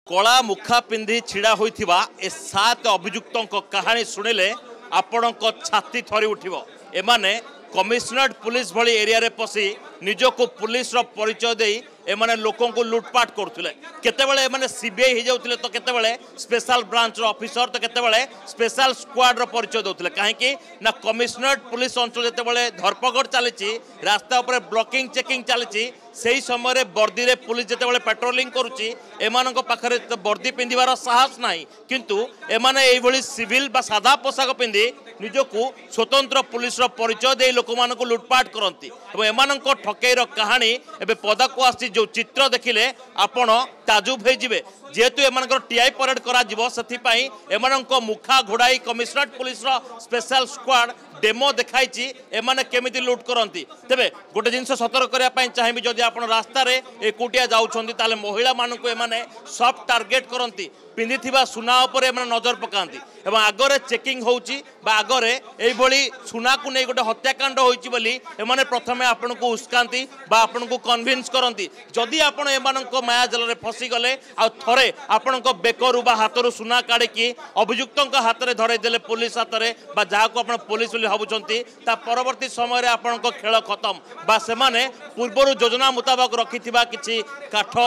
कला मुखा पिंधि छिड़ा होइथिबा ए 7 अभियुक्तों कहानी शुणिले आपण छाती थरी उठिबो। एमाने कमिशनरेट पुलिस भली एरिया रे पसी निजको पुलिस रो परिचय देई एमाने लोकों को लुटपाट करथुले। केतेबेले एमाने सीबीआई हो जाउथुले तो केतेबेले स्पेशल ब्रांच रो ऑफिसर तो केतेबेले स्पेशल स्क्वाड रो परिचय दउथुले। काहेकि ना कमिशनरेट पुलिस अंचल जेतेबेले धरपकड़ चलीची रास्ता ऊपर ब्लॉकिंग चेकिंग चलीची सेही समय वर्दी रे पुलिस जेतेबेले पेट्रोलिंग करूची एमानक पाखरे वर्दी पिंधिबार साहस नाही, किंतु एमाने एई भली सिविल बा सादा पोशाक पिंधि निजको स्वतंत्र पुलिस रो परिचय दे लोक मानक लुटपाट करती। एमानक ठकेईर कहानी एबे पदाको आसी जो चित्र देखिले आपण ताजुब होइजिबे। जेहेतु एमानकर टीआई परेड करा जिवो सेथिपाई एमानक मुखा घोड़ाई कमिशनरेट पुलिस रो स्पेशल स्क्वाड डेमो देखाई एमाने केमिति लुट करती। तेबे गोटे जिनस सतर्क करिया पई चाहिबी जदि आपण रास्ता रे एकुटिया जाउछंती ताले महिला मानकु एमाने सॉफ्ट टार्गेट करती। पिंधिथिबा सुना उपरे एमाने नजर पकांती एवं आगरे चेकिंग होउची बा आगरे एई भली सुना को नै गोटे हत्याकांड होइची बोली एमाने प्रथमे आपनको उस्कांती बा आपनको कन्विन्स करती। जदि आपण एमानक माया जल रे फसी गले आ थरे आपनको बेकरू बा हातरू सुना काढे कि अभियुक्तक हाथ रे धरे देले पुलिस हाथ रे बा जाको आपण पुलिस बोली भाबुचंती ता परवर्ती समय रे आपनको खेल खत्म बा सेमाने पूर्वरु योजना मुताबिक रखिथिबा किछि काठ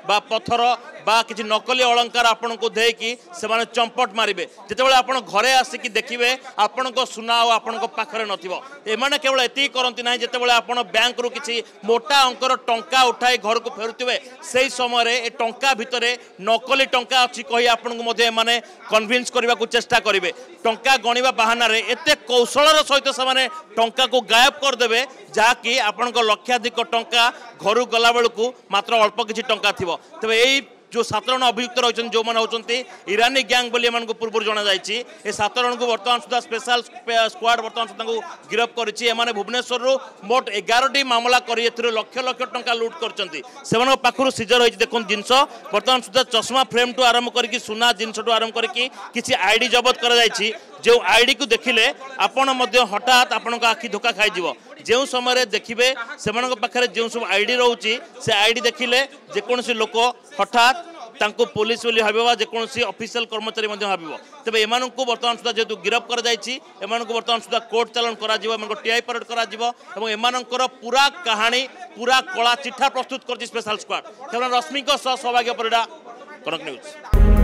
बा पत्थर बा किसी नकली अलंकार आपण को देकी से माने चंपट मारिबे। जेतेबेले आपण घरे आसिकी देखिबे आपण को सुना और आपण को पाखरे नथिबो। एमाने केवल एति करंती नाही जेतेबेले आपण बैंक रु किछि मोटा अंकर टंका उठाई घर को फेरुतिबे सेही समय रे ए टंका भितरे नकली टंका अछि कहि आपण को मध्ये माने कन्विन्स करबा को चेष्टा करिवे। टंका गणिबा बहाना रे एते कौशलर सहित से माने टंका को गायब कर देबे जाकि आपण को लक्षाधिक टंका घर गला बेलू मात्र अल्प किछि टंका थिबो। तबे एई जो 7 जन अभियुक्त रही जो मैंने होती इरानी गैंग बोली पूर्व जना जाए 7 जन को बर्तमान सुधा स्पेशल स्क्वाड बर्तमान सुधा गिरफ कर भुवनेश्वर मोट 11टी मामला कर लक्ष लक्ष टंका लुट कर पाखु सीजर होती देखो जिनस बर्तमान सुधा चश्मा फ्रेम टू आरंभ कर सुना जिनस टू आरंभ कर आईडी जबत कर जो आईडी को देखिले आपण हठात आपण आखि धोखा खाई जो समय देखिए से पाखे जो सब आईडी रोचे से आईडी देखिले जेकोसी लोक हठात तांको पुलिस बोली भाव जेकोसी ऑफिशियल कर्मचारी भाव। तेज एम बर्तमान सुधा जेहेतु गिरफ कर बर्तमान सुधा कोर्ट चालान कर टीआई परेड कर एमानकर पूरा कहानी पूरा कला चिठा प्रस्तुत कर स्पेशल स्क्वाड। रश्मि सौभाग्य परिडा, कनक न्यूज।